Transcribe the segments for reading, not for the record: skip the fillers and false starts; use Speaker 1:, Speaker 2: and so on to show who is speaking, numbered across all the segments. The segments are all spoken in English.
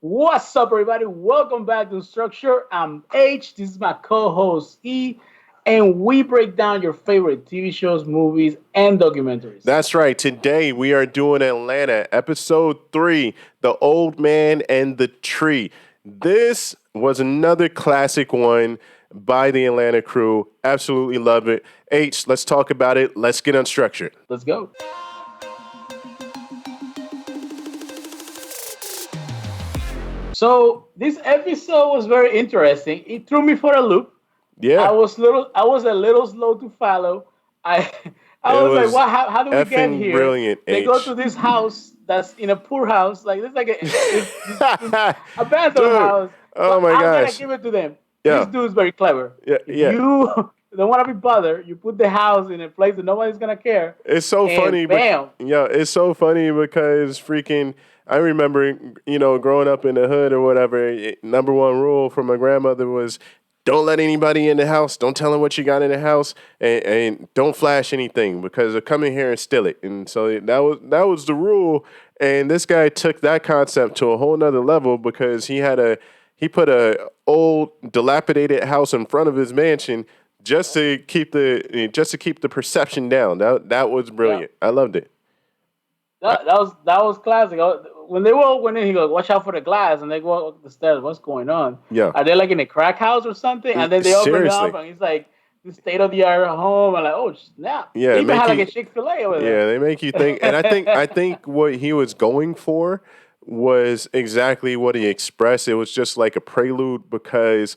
Speaker 1: What's up, everybody? Welcome back to Structure. I'm H. This is my co-host E, and we break down your favorite TV shows, movies, and documentaries.
Speaker 2: That's right. Today we are doing Atlanta, episode 3, The Old Man and the Tree. This was another classic one by the Atlanta crew. Absolutely love it. H, let's talk about it. Let's get unstructured.
Speaker 1: Let's go. So this episode was very interesting. It threw me for a loop.
Speaker 2: Yeah,
Speaker 1: I was a little slow to follow. I I
Speaker 2: it
Speaker 1: was like,
Speaker 2: was
Speaker 1: what? How do we get
Speaker 2: effing
Speaker 1: here?
Speaker 2: brilliant,
Speaker 1: They go to
Speaker 2: H.
Speaker 1: this house that's in a poor house, like this, like this abandoned
Speaker 2: Dude,
Speaker 1: house.
Speaker 2: oh
Speaker 1: But
Speaker 2: my
Speaker 1: I'm gonna
Speaker 2: gosh.
Speaker 1: give it to them. This
Speaker 2: Yeah,
Speaker 1: dude's very clever.
Speaker 2: yeah,
Speaker 1: If
Speaker 2: yeah.
Speaker 1: you don't want to be bothered, you put the house in a place that nobody's gonna care,
Speaker 2: It's so
Speaker 1: and
Speaker 2: funny, but
Speaker 1: bam.
Speaker 2: yeah, it's so funny because freaking. I remember, growing up in the hood or whatever. Number one rule from my grandmother was, don't let anybody in the house. Don't tell them what you got in the house, and don't flash anything because they'll come in here and steal it. And so that was the rule. And this guy took that concept to a whole nother level because he put a old dilapidated house in front of his mansion just to keep the perception down. That was
Speaker 1: Yeah.
Speaker 2: brilliant. I loved it. I,
Speaker 1: That was classic. When they all went in, he goes, "Watch out for the glass," and they go up the stairs. What's going on?
Speaker 2: yeah,
Speaker 1: Are they like in a crack house or something? And then they open it up,
Speaker 2: seriously.
Speaker 1: and it's like the state of the art home. And like, oh snap!
Speaker 2: Yeah,
Speaker 1: They even
Speaker 2: make
Speaker 1: had like a
Speaker 2: you.
Speaker 1: Chick-fil-A over
Speaker 2: Yeah, they make you think, and I
Speaker 1: there.
Speaker 2: think what he was going for was exactly what he expressed. It was just like a prelude because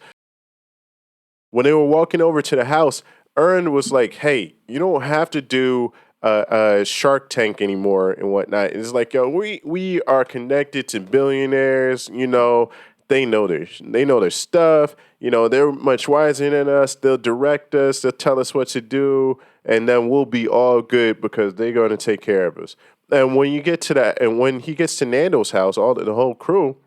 Speaker 2: when they were walking over to the house, Earn was like, "Hey, you don't have to do a Shark Tank anymore and whatnot." It's like, yo, we are connected to billionaires. They know their stuff. They're much wiser than us. They'll direct us. They'll tell us what to do, and then we'll be all good because they're going to take care of us. And when you get to that, and when he gets to Nando's house, the whole crew,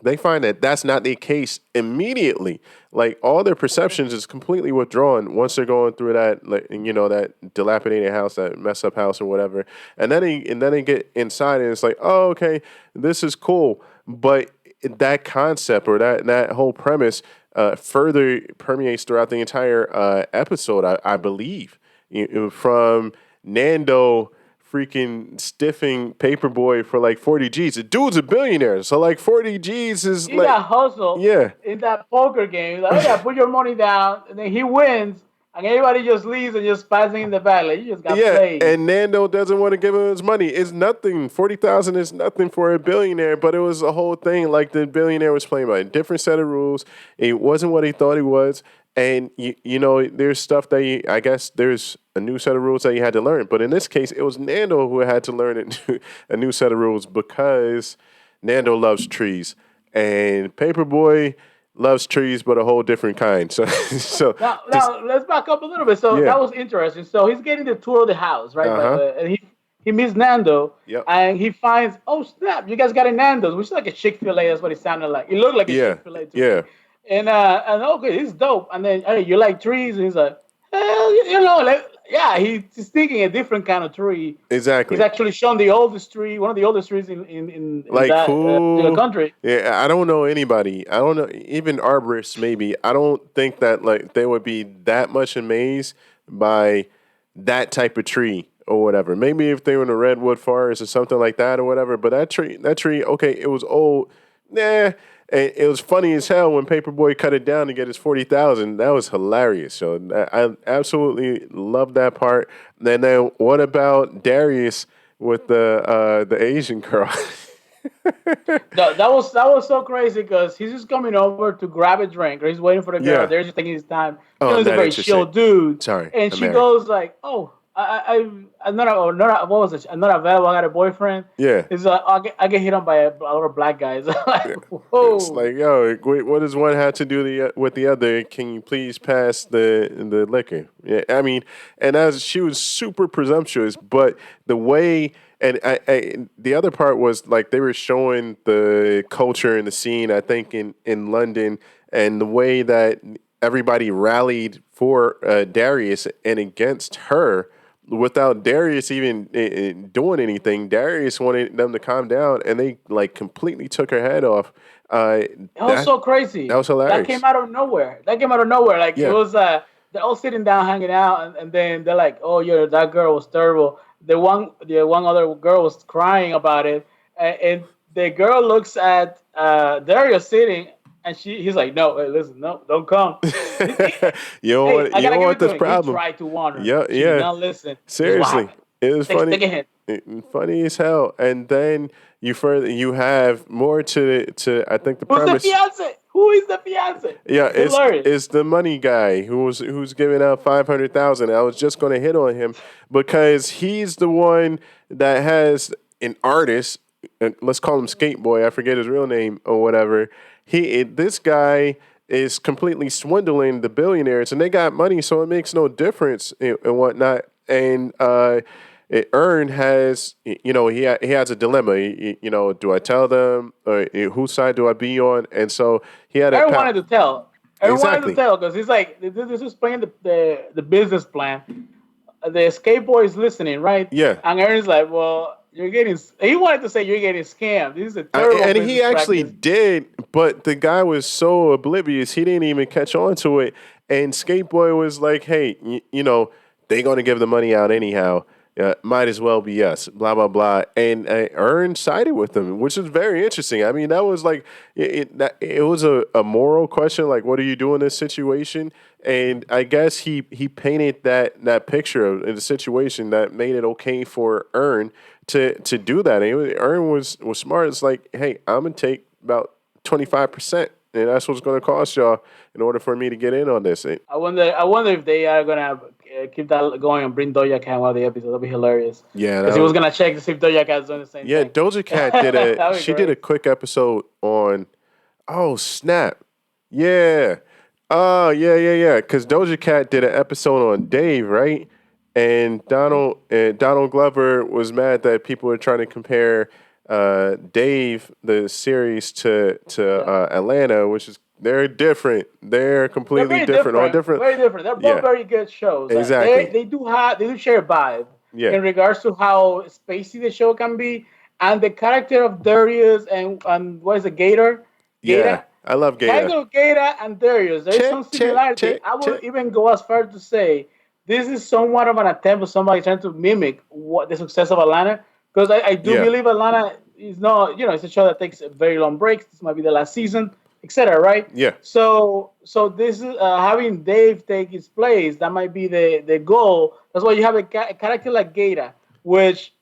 Speaker 2: they find that that's not the case immediately. Like all their perceptions is completely withdrawn once they're going through that, like, that dilapidated house, that mess up house or whatever. And then they get inside and it's like, oh, okay, this is cool. But that concept or that whole premise further permeates throughout the entire episode, I believe, from Nando freaking stiffing Paperboy for like 40 G's. The dude's a billionaire. So like 40 G's is
Speaker 1: He
Speaker 2: like,
Speaker 1: got hustled
Speaker 2: yeah.
Speaker 1: in that poker game. Like, oh yeah, put your money down, and then he wins, and everybody just leaves and just passing in the back. Like you just got
Speaker 2: Yeah,
Speaker 1: played.
Speaker 2: and Nando doesn't want to give him his money. It's nothing. 40,000 is nothing for a billionaire, but it was a whole thing. Like the billionaire was playing by a different set of rules. It wasn't what he thought he was, and there's stuff that I guess there's a new set of rules that you had to learn. But in this case, it was Nando who had to learn a new set of rules because Nando loves trees, and Paperboy loves trees, but a whole different kind. So, so just
Speaker 1: Now let's back up a little bit. So
Speaker 2: yeah,
Speaker 1: that was interesting. So he's getting the tour of the house, right?
Speaker 2: uh huh,
Speaker 1: And he meets Nando,
Speaker 2: yep,
Speaker 1: and he finds, oh snap, you guys got a Nando's, which is like a Chick-fil-A. That's what it sounded like. It looked like a
Speaker 2: yeah,
Speaker 1: Chick-fil-A to me.
Speaker 2: yeah.
Speaker 1: And okay, this is dope. And then, hey, you like trees? And he's like, hell, like, yeah, he's thinking a different kind of tree. He's
Speaker 2: Exactly.
Speaker 1: actually shown the oldest tree, one of the oldest trees in
Speaker 2: Like
Speaker 1: that particular
Speaker 2: who?
Speaker 1: country.
Speaker 2: Yeah, I don't know anybody. I don't know even arborists. Maybe I don't think that like they would be that much amazed by that type of tree or whatever. Maybe if they were in a redwood forest or something like that or whatever. But that tree, okay, it was old. Nah, and it was funny as hell when Paperboy cut it down to get his 40,000. That was hilarious. So I absolutely love that part. And then what about Darius with the Asian girl?
Speaker 1: That was so crazy because he's just coming over to grab a drink or he's waiting for the girl.
Speaker 2: Yeah.
Speaker 1: They're just taking his time.
Speaker 2: Oh, I'm
Speaker 1: He's a
Speaker 2: not
Speaker 1: very chill
Speaker 2: interested.
Speaker 1: dude,
Speaker 2: Sorry,
Speaker 1: and
Speaker 2: I'm
Speaker 1: she
Speaker 2: married.
Speaker 1: goes like, "Oh, I'm not what was it? I'm not available. I got a boyfriend."
Speaker 2: Yeah.
Speaker 1: It's like I get hit on by a lot of black guys. Like,
Speaker 2: It's
Speaker 1: whoa.
Speaker 2: like, yo, wait, what does one have to do with the other? Can you please pass the liquor? Yeah, I mean, and as she was super presumptuous, but the way and the other part was like they were showing the culture and the scene. I think in London and the way that everybody rallied for Darius and against her. without Darius even doing anything. Darius wanted them to calm down, and they like completely took her head off. Uh,
Speaker 1: It was
Speaker 2: that
Speaker 1: so
Speaker 2: that
Speaker 1: crazy.
Speaker 2: was
Speaker 1: That came
Speaker 2: hilarious.
Speaker 1: out of nowhere. That came out of nowhere. Like it
Speaker 2: Yeah.
Speaker 1: was they're all sitting down hanging out and then they're like, "Oh yeah, that girl was terrible." The one other girl was crying about it and the girl looks at Darius sitting and he's like, "No, hey, listen, no, don't come." Hey, I
Speaker 2: You
Speaker 1: gotta
Speaker 2: don't
Speaker 1: give
Speaker 2: want
Speaker 1: it to
Speaker 2: this
Speaker 1: him. He
Speaker 2: problem.
Speaker 1: tried to warn her.
Speaker 2: Yeah,
Speaker 1: She did
Speaker 2: yeah.
Speaker 1: not listen. This is what
Speaker 2: Seriously,
Speaker 1: happened.
Speaker 2: it was
Speaker 1: Take
Speaker 2: funny.
Speaker 1: take a hint.
Speaker 2: Funny as hell. And then you have more to I think the
Speaker 1: Who's the
Speaker 2: premise.
Speaker 1: fiance? Who is the fiance?
Speaker 2: Yeah,
Speaker 1: Hilarious.
Speaker 2: it's the money guy who's giving out 500,000. I was just going to hit on him because he's the one that has an artist. Let's call him Skate Boy. I forget his real name or whatever. This guy is completely swindling the billionaires, and they got money, so it makes no difference and whatnot. And Earn has, he has a dilemma. Do I tell them or whose side do I be on? And so he had a
Speaker 1: Everyone wanted to tell. Everyone wanted to
Speaker 2: exactly.
Speaker 1: tell because he's like, this is playing the business plan. The skateboard is listening, right?
Speaker 2: Yeah,
Speaker 1: And Aaron's like, well, you're getting. He wanted to say you're getting scammed. This is a terrible
Speaker 2: and
Speaker 1: business
Speaker 2: he actually
Speaker 1: practice.
Speaker 2: did, but the guy was so oblivious he didn't even catch on to it. And Skateboy was like, "Hey, they gonna give the money out anyhow. Might as well be us." Blah blah blah. And Earn sided with them, which is very interesting. I mean, that was like it was a moral question, like, what do you do in this situation? And I guess he painted that picture of the situation that made it okay for Earn to do that. And Earn was smart. It's like, hey, I'm gonna take about 25%, and that's what's gonna cost y'all in order for me to get in on this.
Speaker 1: I wonder if they are gonna keep that going and bring Doja Cat one of the episodes. That'd be hilarious.
Speaker 2: Yeah,
Speaker 1: Because he was gonna check to see if Doja Cat's doing the same
Speaker 2: yeah.
Speaker 1: thing.
Speaker 2: Doja Cat
Speaker 1: That'd be
Speaker 2: she did a
Speaker 1: great.
Speaker 2: quick episode on. Oh snap! Yeah. Oh yeah. Because Doja Cat did an episode on Dave, right? And Donald Glover was mad that people were trying to compare Dave the series to
Speaker 1: Yeah.
Speaker 2: Atlanta, which is they're different. They're
Speaker 1: They're
Speaker 2: completely
Speaker 1: very
Speaker 2: different on
Speaker 1: different,
Speaker 2: different.
Speaker 1: very different. They're both
Speaker 2: Yeah,
Speaker 1: very good shows. They
Speaker 2: exactly.
Speaker 1: they do have they do share a vibe
Speaker 2: Yeah,
Speaker 1: in regards to how spacey the show can be, and the character of Darius and what is it, Gator,
Speaker 2: yeah.
Speaker 1: Gator,
Speaker 2: I love
Speaker 1: the character
Speaker 2: Gator.
Speaker 1: of Gator and Darius. There is some
Speaker 2: Check, check,
Speaker 1: similarity.
Speaker 2: check,
Speaker 1: I will
Speaker 2: check.
Speaker 1: even go as far to say this is somewhat of an attempt of somebody trying to mimic what the success of Atlanta, because I do
Speaker 2: Yeah,
Speaker 1: believe Atlanta is not, it's a show that takes very long breaks. This might be the last season, etc. Right?
Speaker 2: yeah.
Speaker 1: So this is having Dave take his place. That might be the goal. That's why you have a character like Gator, which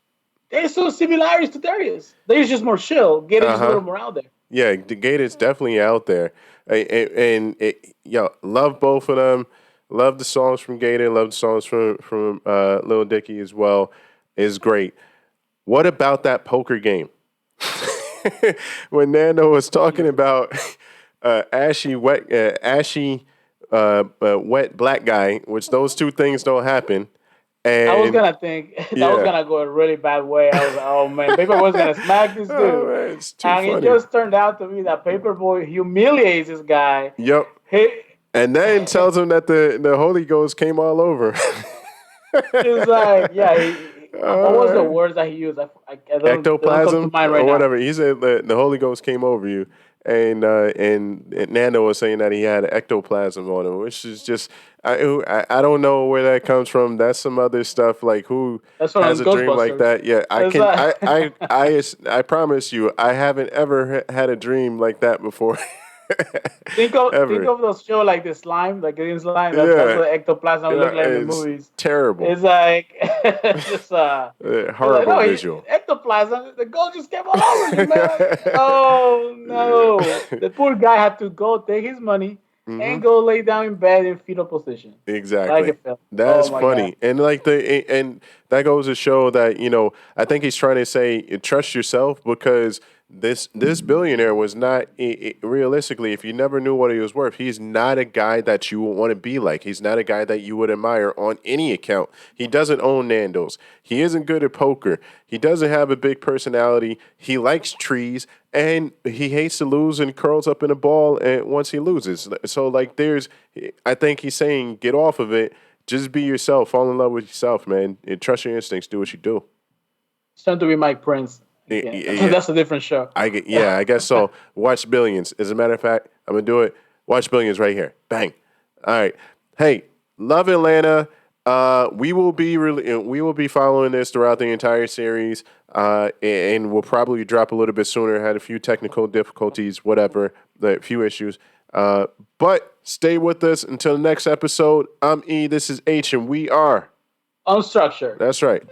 Speaker 1: there's some similarities to Darius. Darius is just more chill. Gator is
Speaker 2: Uh
Speaker 1: just a little
Speaker 2: huh.
Speaker 1: more out there.
Speaker 2: Yeah, the gate is definitely out there, love both of them. Love the songs from Gator. Love the songs from Lil Dicky as well. Is great. What about that poker game? When Nando was talking about wet black guy, which those two things don't happen,
Speaker 1: I was
Speaker 2: and
Speaker 1: gonna think that was
Speaker 2: yeah,
Speaker 1: gonna go a really bad way. I was like, oh man, Paperboy was gonna smack this
Speaker 2: oh
Speaker 1: dude,
Speaker 2: man, it's too
Speaker 1: and it
Speaker 2: funny.
Speaker 1: just turned out to be that Paperboy humiliates this guy.
Speaker 2: Yep.
Speaker 1: He
Speaker 2: And then tells him that the Holy Ghost came all over.
Speaker 1: is like, yeah. What was the
Speaker 2: uh,
Speaker 1: words that he used? I don't they don't come to
Speaker 2: Ectoplasm
Speaker 1: mind right
Speaker 2: or
Speaker 1: now.
Speaker 2: whatever. He said that the Holy Ghost came over you, and Nando was saying that he had ectoplasm on him, which is just I don't know where that comes from. That's some other stuff. Like who
Speaker 1: That's
Speaker 2: has
Speaker 1: from
Speaker 2: a dream like
Speaker 1: Ghostbusters.
Speaker 2: that? Yeah, I
Speaker 1: It's
Speaker 2: can.
Speaker 1: like,
Speaker 2: I promise you, I haven't ever had a dream like that before.
Speaker 1: think
Speaker 2: Ever.
Speaker 1: of those show like the slime, like green slime. That's
Speaker 2: Yeah,
Speaker 1: what ectoplasm
Speaker 2: no,
Speaker 1: look like in the
Speaker 2: it's
Speaker 1: movies.
Speaker 2: terrible.
Speaker 1: It's like just it's like
Speaker 2: Horrible
Speaker 1: no
Speaker 2: visual.
Speaker 1: ectoplasm. The gold just came all over you, man. Oh no! The poor guy had to go take his money
Speaker 2: Hmm.
Speaker 1: and go lay down in bed in fetal position, like
Speaker 2: Exactly.
Speaker 1: it felt.
Speaker 2: That's
Speaker 1: Oh my god!
Speaker 2: funny. And like and that goes to show that, I think he's trying to say trust yourself because this billionaire was not realistically, if you never knew what he was worth, he's not a guy that you would want to be like. He's not a guy that you would admire on any account. He doesn't own Nando's. He isn't good at poker. He doesn't have a big personality. He likes trees and he hates to lose and curls up in a ball and once he loses. So like I think he's saying get off of it just be yourself. Fall in love with yourself, man. And trust your instincts. Do what you do.
Speaker 1: It's time to be Mike Prince
Speaker 2: Yeah,
Speaker 1: again.
Speaker 2: yeah,
Speaker 1: That's a different show.
Speaker 2: I guess so. Watch Billions. As a matter of fact, I'm gonna do it. Watch Billions right here. Bang. All right. Hey, love Atlanta. We will be following this throughout the entire series, and we'll probably drop a little bit sooner. Had a few technical difficulties, whatever, a few issues. But stay with us until the next episode. I'm E. This is H, and we are.
Speaker 1: Unstructured.
Speaker 2: That's right.